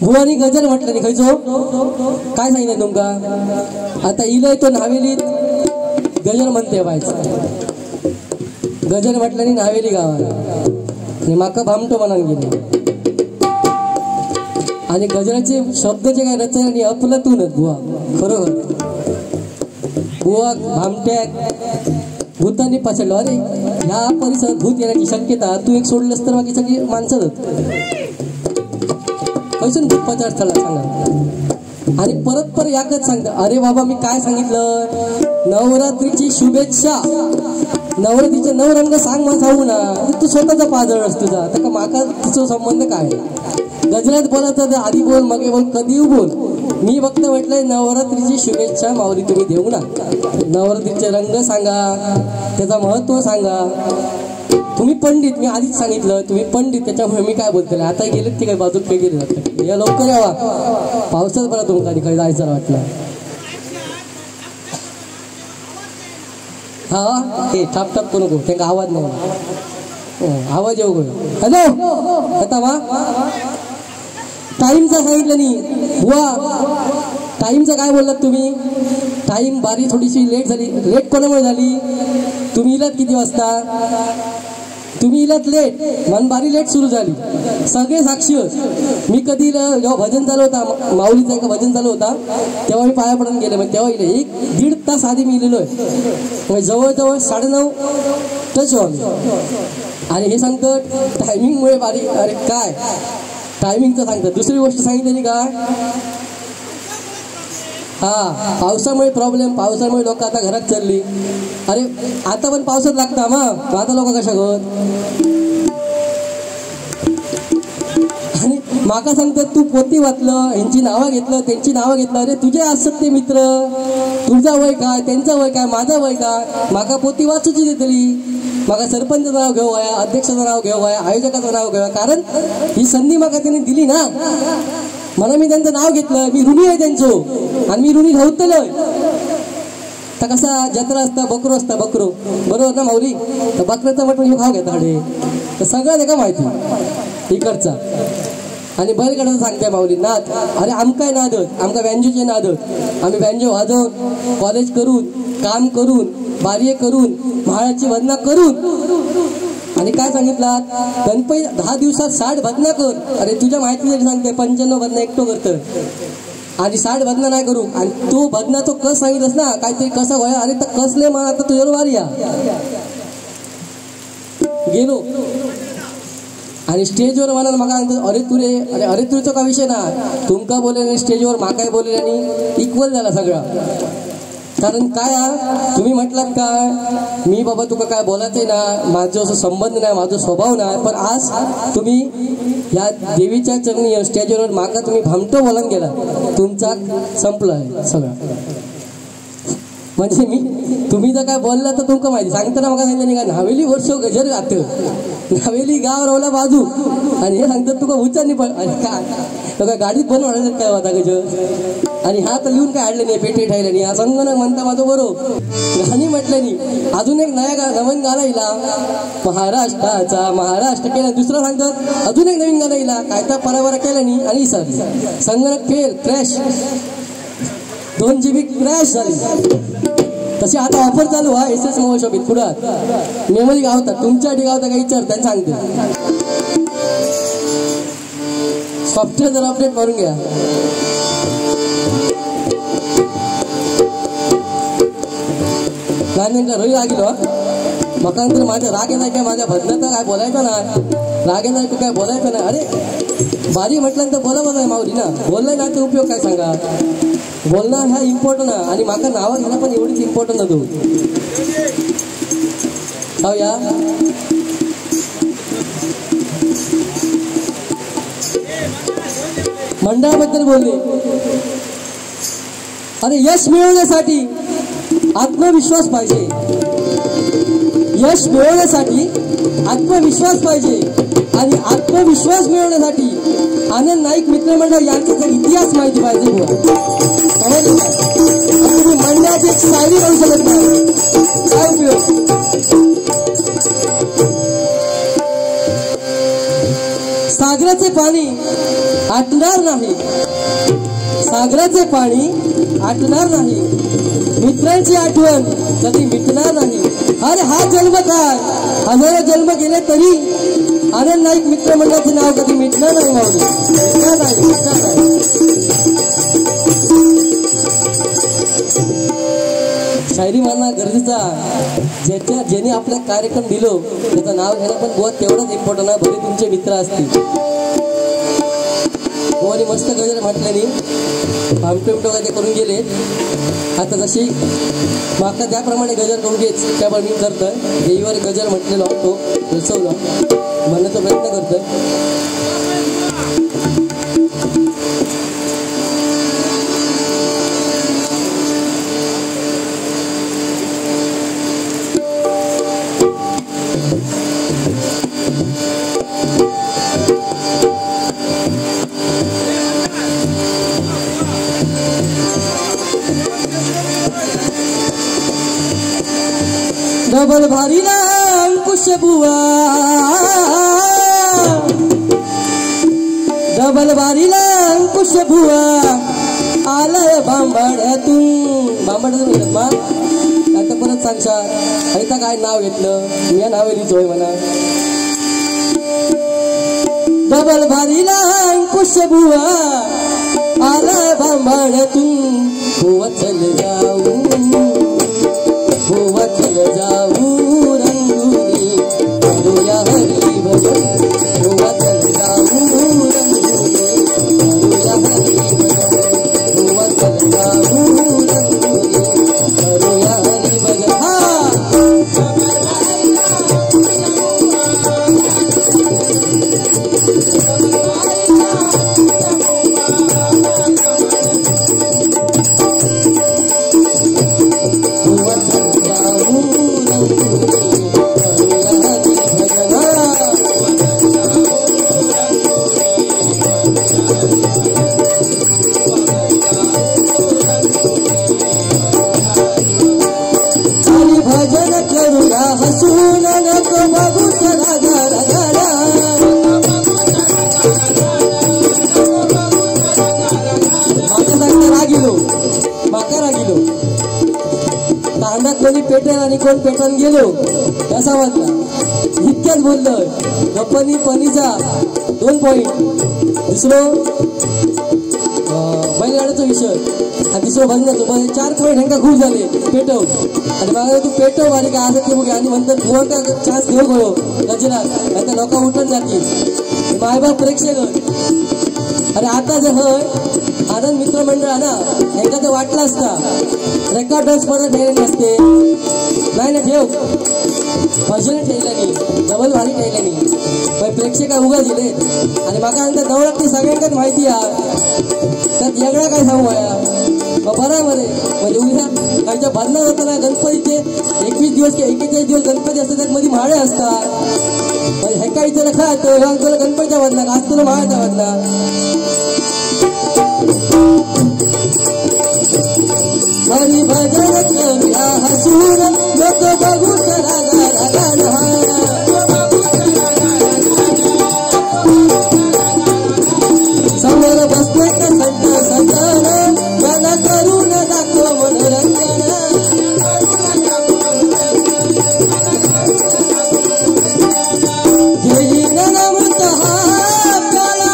बुवानी गजर म्हटलं नाही खयचो काय सांगितलं तुमका आता इलय तो नावेलीत गजर म्हणते बायचं गजर म्हटलं नाही नावेली गावात आणि माका भामटो म्हणान गेले आणि गजराचे शब्द जे काय रचले आणि अफलातूनच बुवा खरोखर बुवा भामट्याक भूतांनी पछडलो अरे ह्या परिसरात भूत येण्याची शक्यता तू एक सोडलंस तर बाकी सगळी माणसं खयसून भूत पचार चला सांगा आणि परत याकच सांगता अरे बाबा मी काय सांगितलं नवरात्रीची शुभेच्छा नवरात्रीचे नऊ रंग सांग मला सांगू ना तू स्वतःचा पाजळस तुझा तर माका तिचा संबंध काय गजरात बोलायचं आधी बोल मगे बोल कधी बोल मी फक्त म्हटलंय नवरात्रीची शुभेच्छा माऊली तुम्ही देऊ ना नवरात्रीचे रंग सांगा त्याचा महत्व सांगा तुम्ही पंडित मी आधीच सांगितलं तुम्ही पंडित त्याच्यामुळे मी काय बोलतोय आता गेलेत ते काय बाजूत काय गेले जातात या लवकर यावा पावसात बरा तुमचा काही जायचं वाटलं हा हे टाप टाप करू नको त्यांना आवाज नाही आवाज येऊ गो हॅलो आता वा टाईमचा सांगितलं नाही बुवा टाईमचं काय बोललात तुम्ही टाईम बारी थोडीशी लेट झाली लेट कोणामुळे झाली तुम्ही इलात किती वाजता तुम्ही इलात लेट मन बारी लेट सुरू झाली सगळे साक्षी मी कधी जेव्हा भजन चालू होता माऊलीचं एका भजन चालू होता तेव्हा मी पाया पडून गेले मग तेव्हा इले 1-1.5 तास आधी मी इलेलो आहे जवळजवळ 9:30 टच व्हावं आणि हे सांगतं टायमिंगमुळे बारी अरे काय टायमिंगचं सांगतात दुसरी गोष्ट सांगितली का हा पावसामुळे प्रॉब्लेम पावसामुळे लोक आता घरात चालली अरे आता पण पावसात लागता मग आता लोक कशा करत आणि माका सांगतात तू पोती वाचलं यांची नावं घेतलं त्यांची नावं घेतलं अरे तुझे असत ते मित्र तुझा वय काय त्यांचा वय काय माझा वय काय माका पोती वाचूची देतली माका सरपंचाचं नाव घेऊ वया अध्यक्षाचं नाव घेऊ वया आयोजकाचं नाव घेऊ कारण ही संधी माका त्यांनी दिली ना मला मी त्यांचं नाव घेतलं मी ऋणी आहे त्यांचं आणि मी ऋणी राहतलोय तर कसा जत्रा असता बकरो असता बकरो बरोबर ना माऊली तर बकऱ्याचा मटण खाऊ घेता कडे तर सगळं नाही का माहिती इकडचा आणि बैलगडाचं सांगते माऊली नाद अरे आमकाय नादत आमका बँजोचे नादत आम्ही बँजो वाजवून कॉलेज करून काम करून बार्य करून महाळाची वंदना करून आणि काय सांगितलं गणपती 10 दिवसात 60 भजना कर अरे तुझ्या माहिती जरी सांगते 95 भजना एकटो करतं आणि 60 भजना नाही करू आणि तो भजना तो कस सांगितलंस ना काहीतरी कसं व्हाय अरे तर कसले मला आता तुझ्यावर वारी या गेलो आणि स्टेजवर म्हणाल मग अरे तुरे अरे अरे तुझचा का विषय ना तुमका बोलेल स्टेजवर माकाय बोलेल आणि इक्वल झाला सगळं कारण काय तुम्ही म्हटलात काय मी बाबा तुका काय बोलायचंय ना माझं असं संबंध नाही माझा स्वभाव नाही पण आज तुम्ही या देवीच्या चरणी स्टेजवर माका तुम्ही भामटो बोलान गेला तुमचा संपलं आहे सगळं म्हणजे मी तुम्ही जर काय बोलला तर तुमका माहिती सांगताना मग सांगितलं का नावेली वर्ष गजर जातं नावेली गाव रवला बाजू आणि हे सांगतात तुका उच्चारणी पण काय गाडीत बनवणार काय होता गजर आणि हा तर लिहून काय हाडले नाही पेटे ठायले नाही हा संगणक म्हणता माझं बरोबर गाणी म्हटलं नाही अजून एक नवीन गाणं इला महाराष्ट्र केला दुसरं सांगतात अजून एक नवीन गाणं इला काय तर पराबरा केलं नाही आणि सर संगणक फेल क्रॅश 2 GB क्रॅश झाली तशी आता ऑफर चालू हा SS मोबाईल शॉपीत पुढं मेमरी गावतात तुमच्या गावता काही विचारतात सांगते सॉफ्टवेअर जरा अपडेट करून घ्या गाण्यांचा रवी रागिलो मका नंतर माझ्या राग येणार काय माझ्या भजनाचा काय बोलायचं ना राग येणार काय बोलायचं नाही अरे बारी म्हटल्यानंतर बोला बघा माऊली ना बोललाय ना ते उपयोग काय सांगा बोलणं हा इम्पॉर्टंट आहे आणि माका नावं घ्यायला पण एवढीच इम्पॉर्टंट नव्हतो हो या मंडळाबद्दल बोलले अरे यश मिळवण्यासाठी आत्मविश्वास पाहिजे यश मिळवण्यासाठी आत्मविश्वास पाहिजे आणि आत्मविश्वास मिळवण्यासाठी आनंद नाईक मित्रमंडळ यांचा इतिहास माहिती पाहिजे तुम्ही मंडळाची एक शायरी करू शकत नाही काय उपयोग सागराचे पाणी आटणार नाही, सागराचे पाणी आटणार नाही, मित्रांची आठवण कधी मिटणार नाही. अरे हा जन्म काय, हजारो जन्म गेले तरी आनंद नाईक मित्रमंडळाचे नाव कधी मिटणार नाही. माऊली मिटणार नाही, मिटणार नाही. शायरी मानना गरजेचा, ज्याने आपला कार्यक्रम दिलो त्याचं नाव घेणं पण बहुत तेवढंच इम्पॉर्टंट आहे. भले तुमचे मित्र असतील. कोणी मस्त गजर म्हटल्याने आमटो काय ते करून गेले. आता जशी माका त्याप्रमाणे गजर करून घेच त्यामुळे मी करतोय. देवीवर गजर म्हटलेलो तो रचवलं म्हणण्याचा प्रयत्न करतोय. डबल भारीला अंकुश बुवा, डबल भारीला अंकुश बुवा आलाय बांबाड्यातून. बांबाड्यातून मा आता परत सांगशात ऐता काय नाव घेतलं मी या नावेलीच होय म्हणा. डबल भारीला अंकुश बुवा आलाय बांबाड्यातून. बुवा चल जाऊ, बुवा चल जाऊ रंगुनी करूया हरी भजन. बुवा चल जाऊ रंगुनी करूया हरी भजन. बुवा चल जाऊ रंगुनी करूया हरी भजन. कोणी पेटेल आणि कोण पेटून गेलो असा वाटला. इतक्याच बोललं. गप्पनी पनीचा 2 पॉइंट. दुसरं बैलगाड्याचा विषय आणि तिसरं भजनाचं 4 पॉइंट ह्यांका खूप झाले पेटव. आणि मग तू पेटव वाली काय असं ते बघा आणि म्हणतात बुवा का चान्स घेऊ गयो गजरात नाही तर लोक उठून जातील. मायबाप प्रेक्षक. अरे आता जे होय आनंद मित्रमंडळ ना ह्यांका ते वाटलं असता रेकॉर्ड डान्स स्पर्धा ठेवले नसते. नाही ना ठेव भजन ठेवलं नाही, डबल भारी ठेवलं नाही. प्रेक्षक उगा दिले आणि माका नंतर नवरात्री सगळ्यांकाच माहिती आहे त्यात वेगळा काय सांगू आहे बरोबर आहे. म्हणजे उद्या कालच्या भजनात होताना गणपतीचे 21 दिवस किंवा 41 दिवस गणपती असतात त्यात मध्ये माळे असतात. म्हणजे हे काय विचार खात तुला गणपतीच्या बदला आज तुला माळ्याचा बदला. हरी भजन करूया हसून लोक बघू रागा रागा. समोर बसले का संत सजन गाणं करून दाखव मनोरंजन. घेईन नमत हा काळा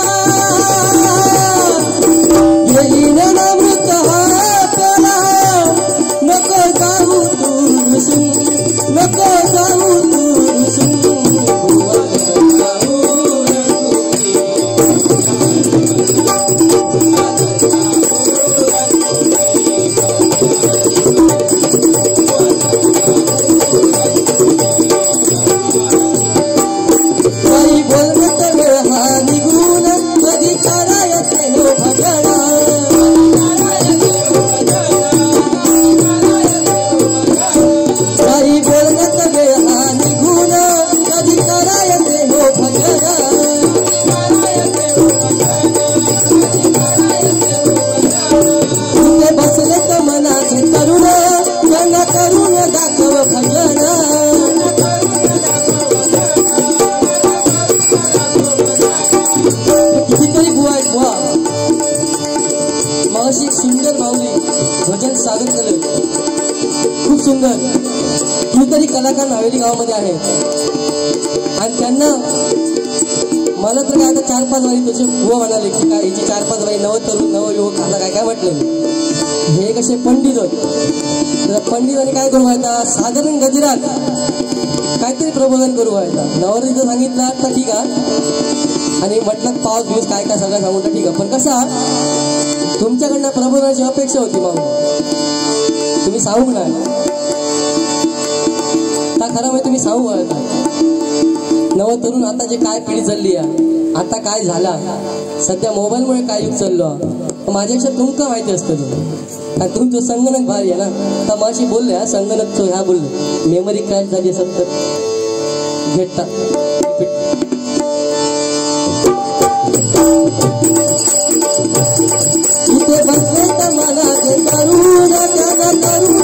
सुंदर माऊली भजन सादर केलं, खूप सुंदर. कितीतरी कलाकार हवेली गावामध्ये आहेत आणि त्यांना मला तर काय आता 4-5 वारी तुझे बुवा म्हणाले की काय हिची 4-5 वारी नव तरुण नव युवक आता काय काय म्हटलं. हे कसे पंडित होत, पंडितांनी काय करू व्हायचा साधारण गजरात काहीतरी प्रबोधन करू व्हायचा. नवरीचं सांगितलं तर ठीक आहे आणि म्हटलं पाऊस बिऊस काय काय सगळं सांगून तर ठीक आहे, पण कसा तुमच्याकडनं प्रबोधनाची अपेक्षा होती माऊ, तुम्ही सांगू नाही आता खरं म्हणजे तुम्ही सांगू व्हायचा. नव तरुण आता जे काय पिढी चालली आहे, आता काय झाला सध्या मोबाईलमुळे काय युग चाललो माझ्यापेक्षा तुमका माहिती असतं आणि तुमचं संगणक भारी आहे ना. आता माझी बोलले संगणक ह्या बोलले मेमरी क्रॅश झाली असेल तर भेटता इथे बसले तर मला तरुण त्यांना तरुण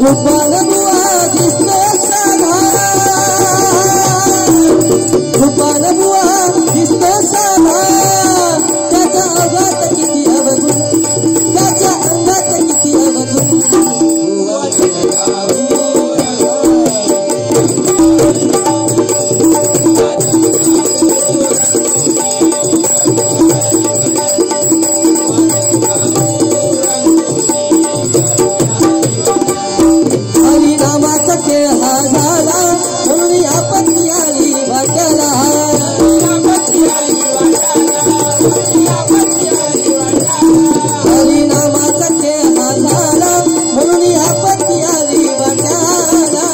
रूपान बुवा दिसतो साधा, रूपान बुवा दिसतो साधा, त्याच्या अंगात किती अवगुण, त्याच्या अंगात किती अवगुण. हरिनामाचा खेळ हा झाला म्हणून आपत्ती आली वाट्याला, हरिनामाचा खेळ हा झाला म्हणून आपत्ती आली वाट्याला.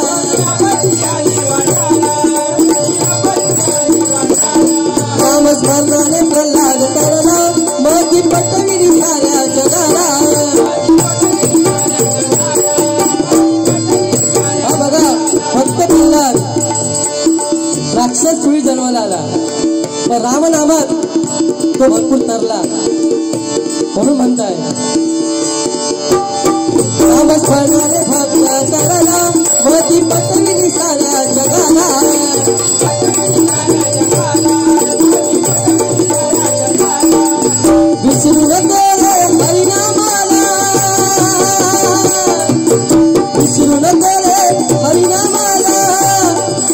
नामस्मरणाने प्रल्हाद तरला मग ती पटविली साऱ्या जगाला. फक्त प्रल्हाद राक्षस सुळी जन्माला आला पण रामनामात तो भरपूर तरला म्हणून म्हणताय नामस्मरणाने भक्त तरला मती पटविली साऱ्या जगाला. विसरू नको रे हरिनामाला, विसरू नको रे हरिनामाला,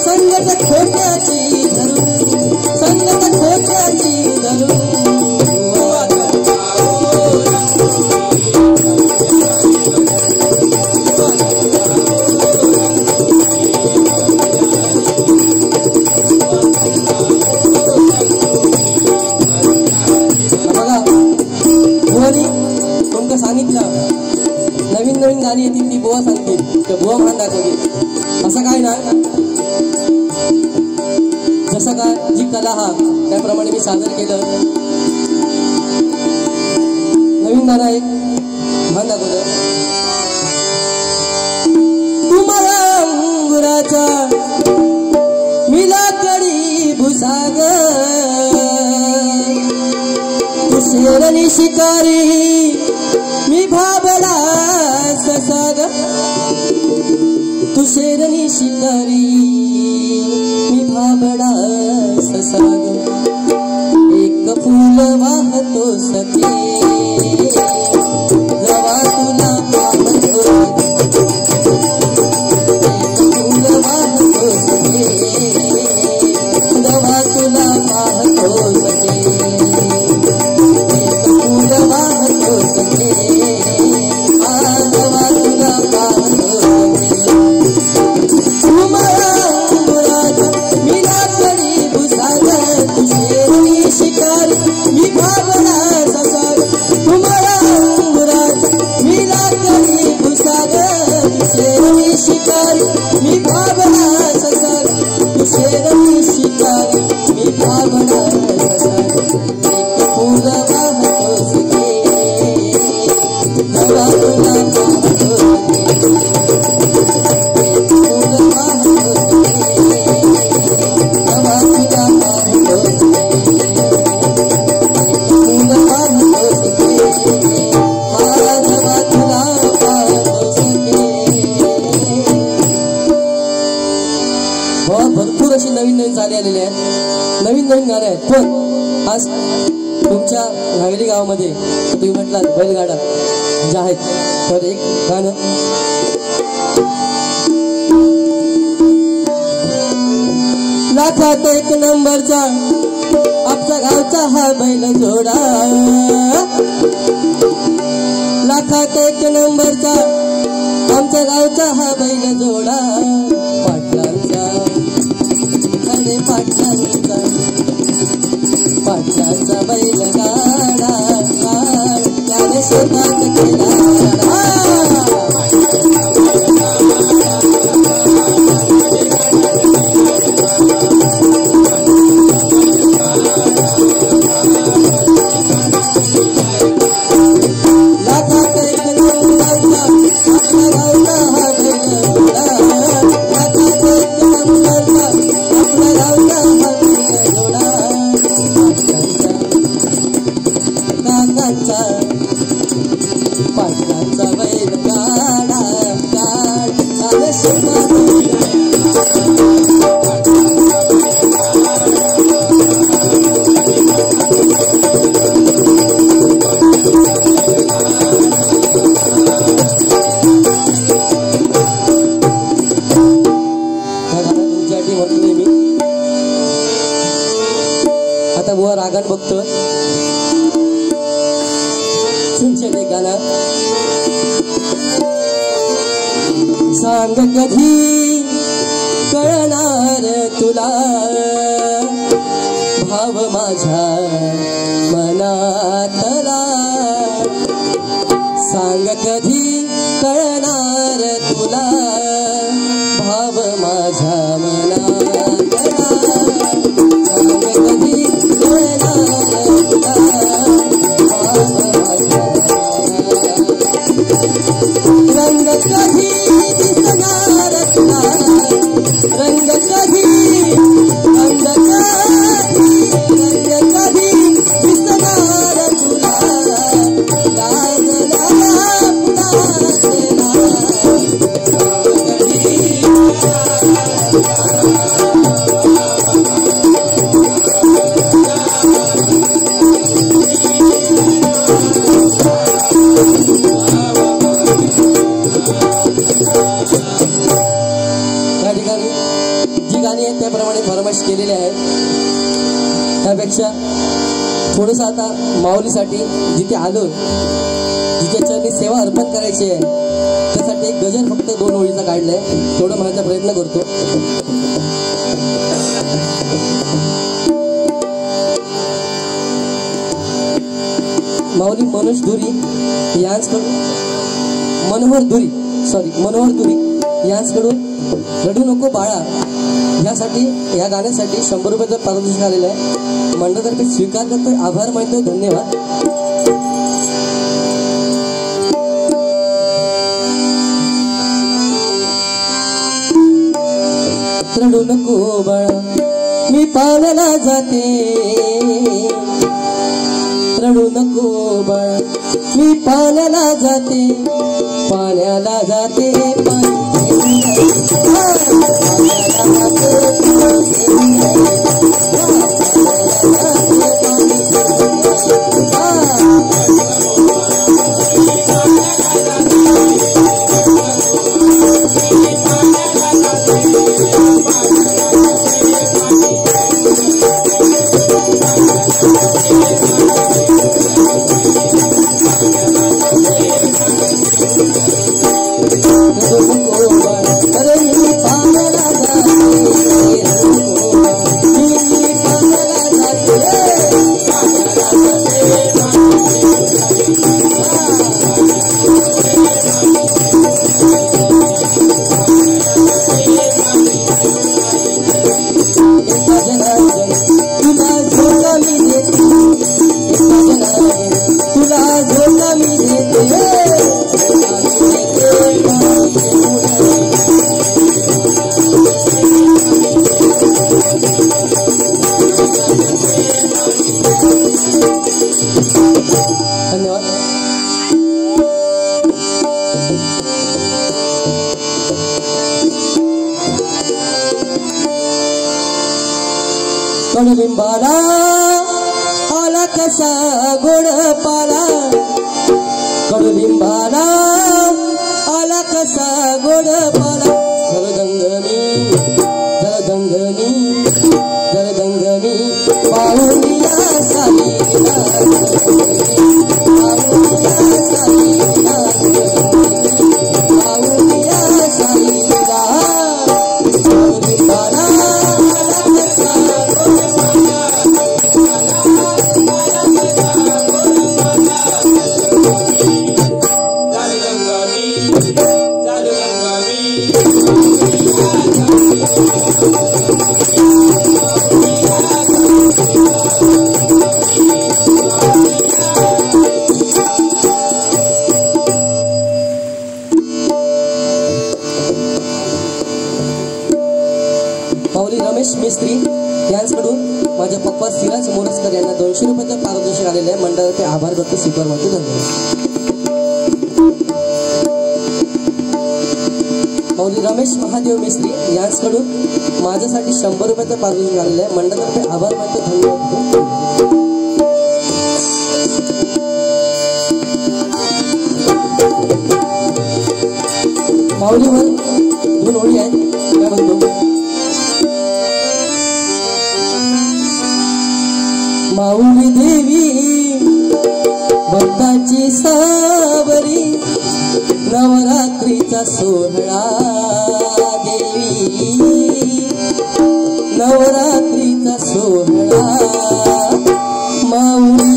संगत खोट्याची धरून, संगत खोट्याची धरून. बघा बुवानी तुमका सांगितलं नवीन नवीन गाणी येतील ती बुवा सांगतील तर बुवा म्हणून दाखवतील असं काय नाही. जसं काय जी कला हा त्याप्रमाणे मी सादर केलं. नवीन गाणं एक म्हण दाखवलं. तुम्हाला अंगुराचा मिला कडी भुसाग, तू शेरणी शिकारी मी भाबला ससाग, तू शेरणी शिकारी मी भाबडा ससाग. एक फूल वाहतो सखे जवा तुला पाहतो, एक फूल वाहतो सखे जवा तुला पाहतो सखे, एक फूल वाहतो सखे जवा तुला पाहतो सखे. तुम्हाला मिला करी भुसाग, तू शेरणी भरपूर अशी नवीन नवीन गाणी आलेली आहेत, नवीन नवीन गाणे आहेत. पण आज तुमच्या नागरी गावामध्ये तुम्ही म्हटलात बैलगाडा ज्या आहेत, तर एक गाणं लाखात एक नंबरचा आमच्या गावचा हा बैल जोडा, लाखात एक नंबरचा आमच्या गावचा हा बैल जोडा, पाटलांचा अरे पाटलांचा पाटलांचा बैल गाडा, त्याने शेतात केला पाटलांचा बैल गाडा, त्याने शेतात आता बुवा रागान बघतो तुमच्या गाणं सांग कधी कळणार तुला भाव माझ्या मनातला, सांग कधी कळणार तुला भाव माझ्या मनातला, सांग कधी कळणार तुला भाव माझ्या रंग कधी दिसणार तुला, रंग कधी रंग कधी दिसणार तुला, लागला पुन्हा त्या ठिकाणी जी गाणी आहेत त्याप्रमाणे फरमाईश केलेली आहे. त्यापेक्षा थोडंसं आता माऊलीसाठी जिथे आलो, जिथे चरणी सेवा अर्पण करायची आहे, त्यासाठी एक गजल फक्त 2 ओळीचा काढलाय, तेवढं म्हणायचा प्रयत्न करतो. माऊली मनोज धुरी यांचकडून मनोहर धुरी यांचकडून रडू नको बाळा यासाठी, या गाण्यासाठी 100 रुपयाचं पारितोषिक आलेलं आहे. मंडळातर्फे स्वीकार करतोय, आभार मानतोय, धन्यवाद. रडू नको बाळा मी पाण्याला जाते, रडू नको बाळा मी पाण्याला जाते, पाण्याला जाते अरे कडुलिंबाला आला कसा गोड पाला कडुलिंबाला आला कसा गोड पाला जलदंगमी पाहुनिया सालीला माऊली रमेश मिस्त्री यांच्याकडून माझ्या पप्पा सिराज मोरजकर यांना 200 रुपयाचं पारितोषिक आलेले आहे. मंडळाचे आभार व्यक्त स्वीकार करतो. धन्यवाद. माऊली रमेश महादेव मिस्त्री यांच्याकडून माझ्यासाठी 100 रुपयाचं पारितोषिक आलेले आहे. मंडळातर्फे आभार व्यक्त. धन्यवाद. माऊलीवर 2 ओळी आहेत. काय म्हणतो? माऊली देवी भक्ताची सावरी नवरात्रीचा सोहळा देवी नवरात्रीचा सोहळा माऊली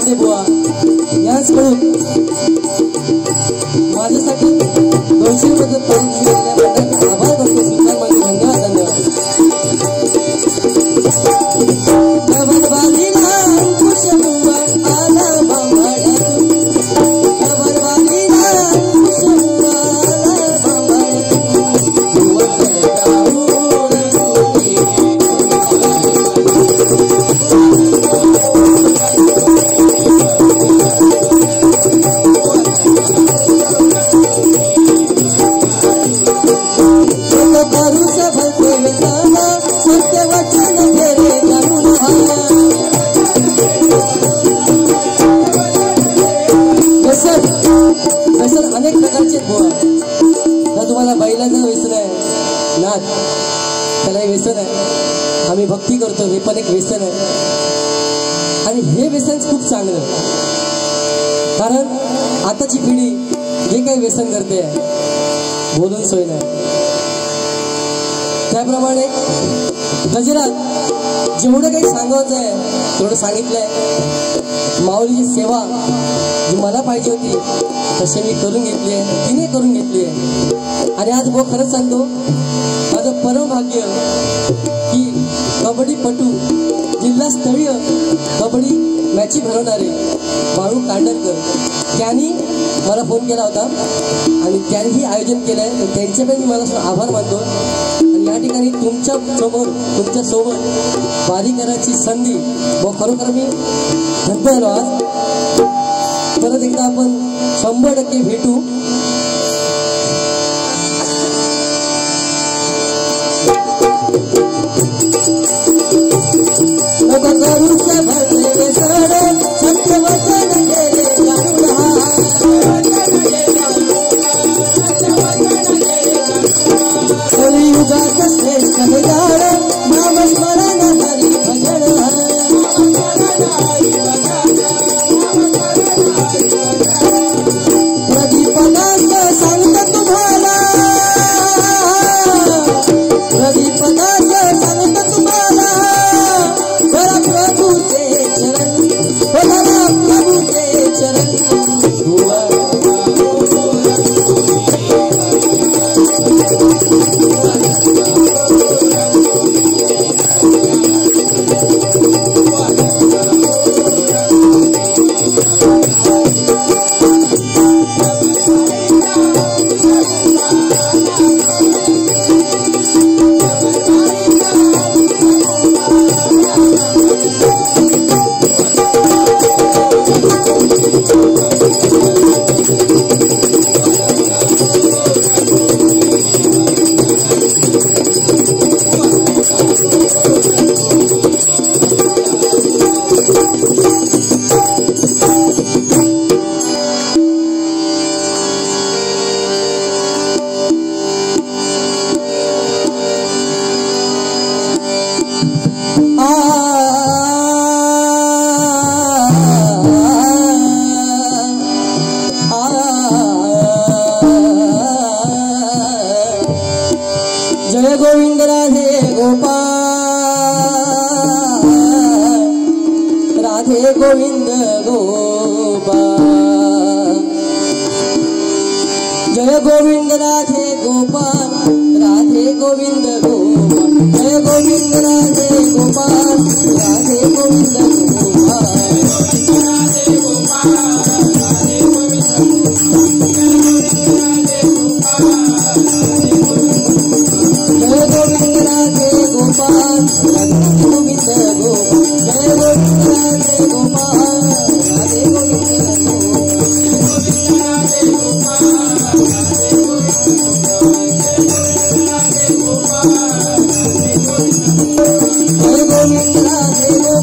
सांगते बुवा याच कडून माझ्यासाठी 200 रुपये करून दिलेल्या आभार करतो सुलतान माझे धन्यवाद धन्यवाद अनेक प्रकारचे बुवा तर तुम्हाला बैलाचं व्यसन आहे नाद त्याला व्यसन आहे आम्ही भक्ती करतो हे पण एक व्यसन आहे आणि हे व्यसन खूप चांगलं कारण आताची पिढी जे काही व्यसन करते बोलून सोय नाही त्याप्रमाणे गजरात जेवढं काही सांगायचं आहे तेवढं सांगितलंय माऊलीची सेवा जी मला पाहिजे होती तसे मी करून घेतली आहे तिने करून घेतली आहे आणि आज भाऊ खरंच सांगतो माझं परम भाग्य की कबड्डीपटू जिल्हास्तरीय कबड्डी मॅची भरवणारे बाळू कांडरकर त्यांनी मला फोन केला होता आणि त्यांनी आयोजन केलं आहे तर त्यांचे पण मी मला आभार मानतो आणि या ठिकाणी तुमच्या समोर तुमच्यासोबत वारी करायची संधी व खरोखर मी धन्य झालो आज परत एकदा आपण 100% भेटू जय गोविंद राधे गोपाल राधे गोविंद गोपाल जय गोविंद राधे गोपाल राधे गोविंद गोपाल जय Govind Radhe Gopal Radhe Govind Gopal Jai Govinda Jai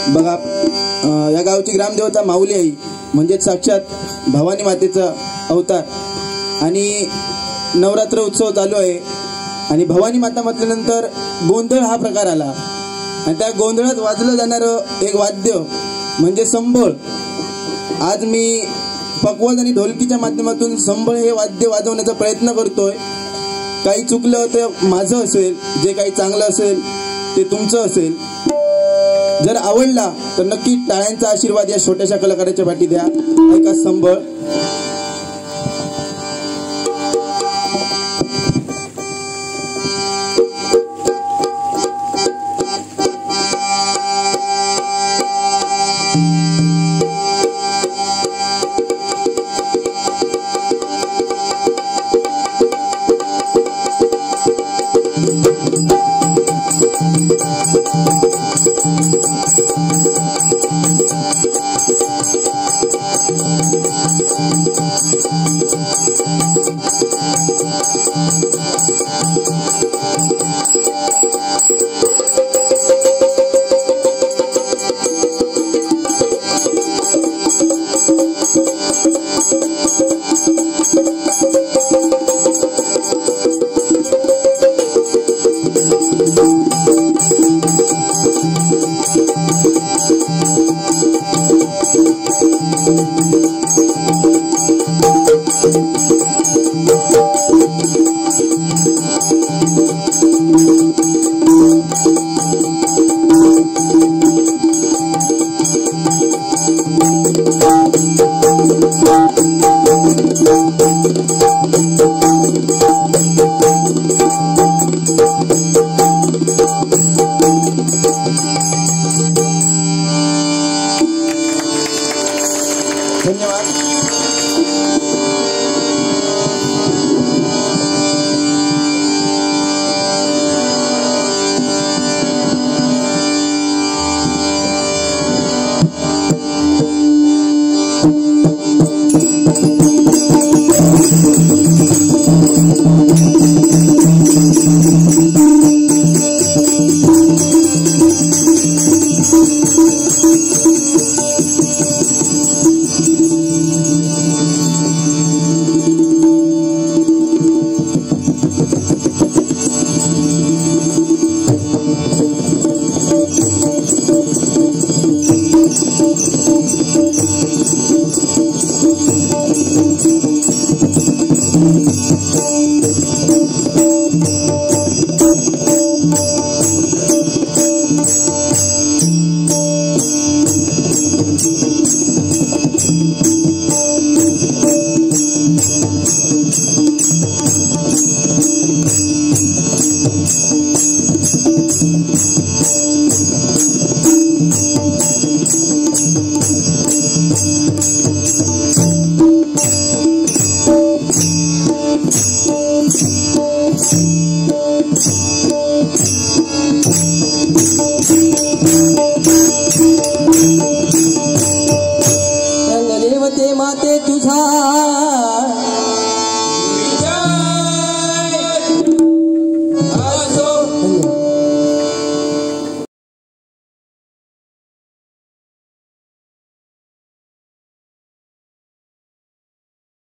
बघा या गावची ग्रामदेवता माऊली आई म्हणजेच साक्षात भवानी मातेचा अवतार आणि नवरात्र उत्सव चालू आहे आणि भवानी माता म्हटल्यानंतर गोंधळ हा प्रकार आला आणि त्या गोंधळात वाजलं जाणारं एक वाद्य म्हणजे संबळ. आज मी पकवाज आणि ढोलकीच्या माध्यमातून संबळ हे वाद्य वाजवण्याचा प्रयत्न करतोय. काही चुकलं तर माझं असेल, जे काही चांगलं असेल ते तुमचं असेल. जर आवडला तर नक्की टाळ्यांचा आशीर्वाद या छोट्याशा कलाकाराच्या पाठी द्या. ऐका संबळ.